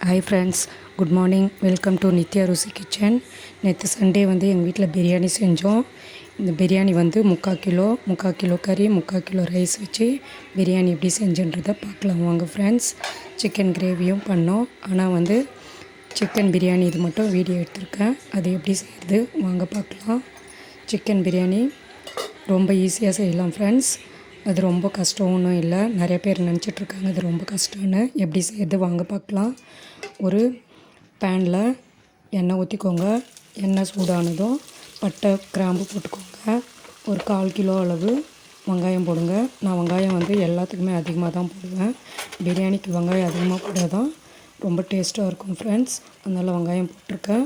Hi friends, good morning. Welcome to Nithya ருசி kitchen. நேற்று Sunday வந்து எங்கள் வீட்டில் பிரியாணி செஞ்சோம். இந்த பிரியாணி வந்து 3/4 கிலோ கறி, 3/4 கிலோ ரைஸ் வச்சு பிரியாணி எப்படி செஞ்சுன்றதை பார்க்கலாம் வாங்க ஃப்ரெண்ட்ஸ். சிக்கன் கிரேவியும் பண்ணோம். ஆனால் வந்து சிக்கன் பிரியாணி இது மட்டும் வீடியோ எடுத்திருக்கேன். அது எப்படி செய்கிறது வாங்க பார்க்கலாம். சிக்கன் பிரியாணி ரொம்ப ஈஸியாக செய்யலாம் ஃப்ரெண்ட்ஸ். அது ரொம்ப கஷ்டம் ஒன்றும் இல்லை. நிறைய பேர் நினச்சிட்ருக்காங்க அது ரொம்ப கஷ்டம்னு. எப்படி செய்கிறது வாங்க பார்க்கலாம். ஒரு பேனில் எண்ணெய் ஊற்றிக்கோங்க. எண்ணெய் சூடானதும் பட்டை கிராம்பு போட்டுக்கோங்க. ஒரு 1/4 கிலோ அளவு வெங்காயம் போடுங்க. நான் வெங்காயம் வந்து எல்லாத்துக்குமே அதிகமாக தான் போடுவேன். பிரியாணிக்கு வெங்காயம் அதிகமாக போட்டால் தான் ரொம்ப டேஸ்ட்டாக இருக்கும் ஃப்ரெண்ட்ஸ். அதனால் வெங்காயம் போட்டிருக்கேன்.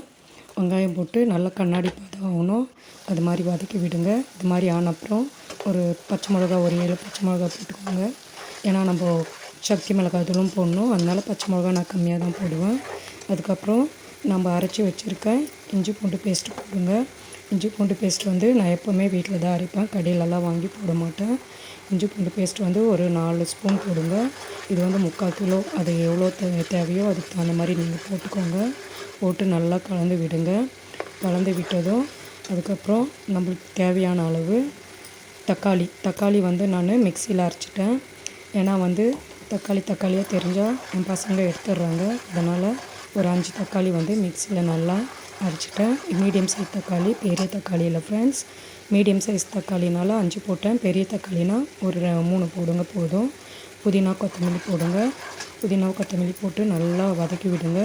வெங்காயம் போட்டு நல்லா கண்ணாடி பதம் ஆகணும். அது மாதிரி வதக்கி விடுங்க. இது மாதிரி ஆன அப்புறம் ஒரு பச்சை மிளகா, ஒரு 7 பச்சை மிளகா போட்டுக்கோங்க. ஏன்னா நம்ம சக்தி மிளகாய் தூளும் போடணும். அதனால் பச்சை மிளகா நான் கம்மியாக தான் போடுவேன். அதுக்கப்புறம் நம்ம அரைச்சி வச்சுருக்கேன் இஞ்சி பூண்டு பேஸ்ட்டு போடுங்க. இஞ்சி பூண்டு பேஸ்ட் வந்து நான் எப்போவுமே வீட்டில் தான் அரைப்பேன், கடையிலலாம் வாங்கி போட மாட்டேன். இஞ்சி பூண்டு பேஸ்ட் வந்து ஒரு 4 ஸ்பூன் போடுங்க. இது வந்து 3/4 கிலோ, அது எவ்வளோ தேவையோ அதுக்கு தகுந்த மாதிரி நீங்கள் போட்டுக்கோங்க. போட்டு நல்லா கலந்து விடுங்க. கலந்து விட்டதும் அதுக்கப்புறம் நம்மளுக்கு தேவையான அளவு தக்காளி வந்து நான் மிக்சியில் அரைச்சிட்டேன். ஏன்னா வந்து தக்காளியாக தெரிஞ்சால் என் பசங்க எடுத்துடுறாங்க. அதனால் ஒரு 5 தக்காளி வந்து மிக்சியில் நல்லா அரைச்சிட்டேன். மீடியம் சைஸ் தக்காளி, பெரிய தக்காளி இல்லை ஃப்ரெண்ட்ஸ். மீடியம் சைஸ் தக்காளினால் 5 போட்டேன். பெரிய தக்காளினா ஒரு 3 போடுங்க போதும். புதினா கொத்தமல்லி போடுங்க. புதினா கொத்தமல்லி போட்டு நல்லா வதக்கி விடுங்க.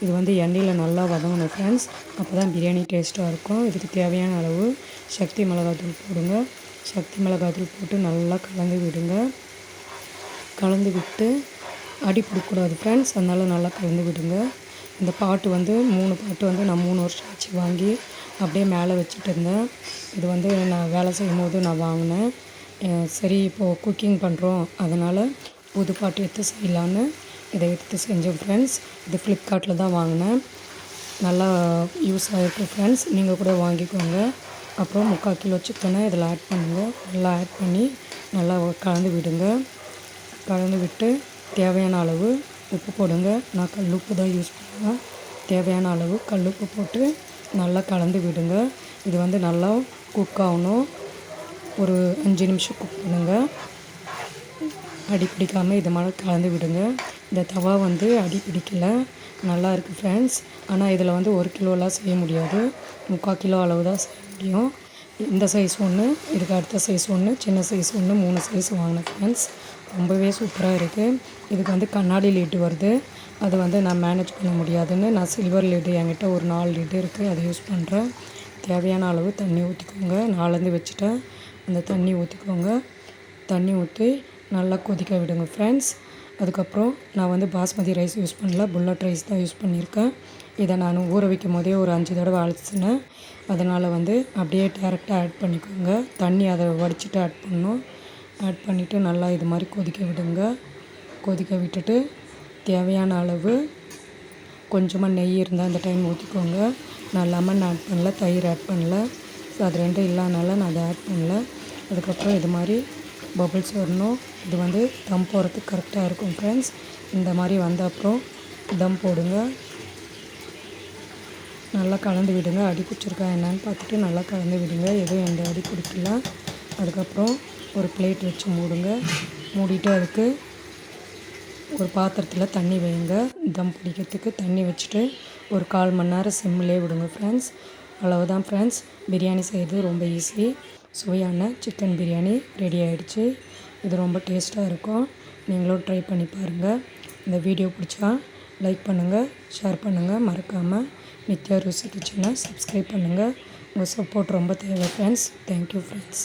இது வந்து எண்ணெயில் நல்லா வதங்கணும் ஃப்ரெண்ட்ஸ். அப்போ தான் பிரியாணி டேஸ்ட்டாக இருக்கும். இதுக்கு தேவையான அளவு சக்தி மிளகாத்தூள் போடுங்க. சக்தி மிளகாத்தூள் போட்டு நல்லா கலந்து விடுங்க. கலந்து விட்டு அடி பிடிக்கக்கூடாது ஃப்ரெண்ட்ஸ். அதனால் நல்லா கலந்து விடுங்க. இந்த பாட்டு வந்து 3 பாட்டு வந்து நான் 3 வருஷம் ஆச்சு வாங்கி அப்படியே மேலே வச்சுட்டு இருந்தேன். இது வந்து நான் வேலை செய்யும் போது நான் வாங்கினேன். சரி இப்போது குக்கிங் பண்ணுறோம், அதனால் புது பாட்டு எடுத்து செய்யலான்னு இதை எடுத்து செஞ்சேன் ஃப்ரெண்ட்ஸ். இது ஃப்ளிப்கார்ட்டில் தான் வாங்கினேன். நல்லா யூஸ் ஆகிருக்கு ஃப்ரெண்ட்ஸ். நீங்கள் கூட வாங்கிக்கோங்க. அப்புறம் 3/4 கிலோ சிக்கனை இதில் ஆட் பண்ணுங்கள். நல்லா ஆட் பண்ணி நல்லா கலந்து விடுங்க. கலந்து விட்டு தேவையான அளவு உப்பு போடுங்க. நான் கல் உப்பு தான் யூஸ் பண்ணுவேன். தேவையான அளவு கல் உப்பு போட்டு நல்லா கலந்து விடுங்க. இது வந்து நல்லா குக் ஆகணும். ஒரு 5 நிமிஷம் குக் பண்ணுங்கள். அடி பிடிக்காமல் இது மாதிரி கலந்து விடுங்க. இந்த தவா வந்து அடி பிடிக்கல, நல்லா இருக்குது ஃப்ரெண்ட்ஸ். ஆனால் இதில் வந்து 1 கிலோலாம் செய்ய முடியாது. 3/4 கிலோ அளவு தான் செய்ய முடியும். இந்த சைஸ் ஒன்று, இதுக்கு அடுத்த சைஸ் ஒன்று, சின்ன சைஸ் ஒன்று, 3 சைஸ் வாங்கினேன் ஃப்ரெண்ட்ஸ். ரொம்பவே சூப்பராக இருக்குது. இதுக்கு வந்து கண்ணாடி லிட்டு வருது. அது வந்து நான் மேனேஜ் பண்ண முடியாதுன்னு நான் சில்வர் லிட்டு என்கிட்ட ஒரு 4 லிட்டு இருக்குது, அதை யூஸ் பண்ணுறேன். தேவையான அளவு தண்ணி ஊற்றிக்கோங்க. நாலேந்து வச்சுட்டேன். அந்த தண்ணி ஊற்றிக்கோங்க. தண்ணி ஊற்றி நல்லா கொதிக்க விடுங்க ஃப்ரெண்ட்ஸ். அதுக்கப்புறம் நான் வந்து பாஸ்மதி ரைஸ் யூஸ் பண்ணல, புல்லட் ரைஸ் தான் யூஸ் பண்ணியிருக்கேன். இதை நான் ஊற வைக்கும் போதே ஒரு 5 தடவை அலசினேன். அதனால் வந்து அப்படியே டேரெக்டாக ஆட் பண்ணிக்கோங்க. தண்ணி அதை வடிச்சிட்டு ஆட் பண்ணணும். ஆட் பண்ணிவிட்டு நல்லா இது மாதிரி கொதிக்க விடுங்க. கொதிக்க விட்டுட்டு தேவையான அளவு கொஞ்சமாக நெய் இருந்தால் அந்த டைம் ஊற்றிக்கோங்க. நான் லெமன் ஆட் பண்ணல, தயிர் ஆட் பண்ணல. அது ரெண்டும் இல்லாதனால நான் அதை ஆட் பண்ணல. அதுக்கப்புறம் இது மாதிரி பபிள்ஸ் வரணும். இது வந்து தம் போகிறதுக்கு கரெக்டாக இருக்கும் ஃப்ரெண்ட்ஸ். இந்த மாதிரி வந்த அப்புறம் தம் போடுங்க. நல்லா கலந்து விடுங்க. அடி பிடிச்சிருக்கா என்னன்னு பார்த்துட்டு நல்லா கலந்து விடுங்க. எதுவும் எந்த அடி பிடிக்கல. அதுக்கப்புறம் ஒரு பிளேட் வச்சு மூடுங்க. மூடிட்டு அதுக்கு ஒரு பாத்திரத்தில் தண்ணி வைங்க. தம் பிடிக்கிறதுக்கு தண்ணி வச்சுட்டு ஒரு 1/4 மணி நேரம் சிம்மிலே விடுங்க ஃப்ரெண்ட்ஸ். அவ்வளவுதான் ஃப்ரெண்ட்ஸ். பிரியாணி செய்கிறது ரொம்ப ஈஸி. சுவையான சிக்கன் பிரியாணி ரெடி ஆகிடுச்சு. இது ரொம்ப டேஸ்ட்டாக இருக்கும். நீங்களும் ட்ரை பண்ணி பாருங்கள். இந்த வீடியோ பிடிச்சா லைக் பண்ணுங்கள், ஷேர் பண்ணுங்கள். மறக்காமல் நித்யா ருசி கிச்சனை சப்ஸ்கிரைப் பண்ணுங்கள். உங்கள் சப்போர்ட் ரொம்ப தேவை ஃப்ரெண்ட்ஸ். Thank you friends.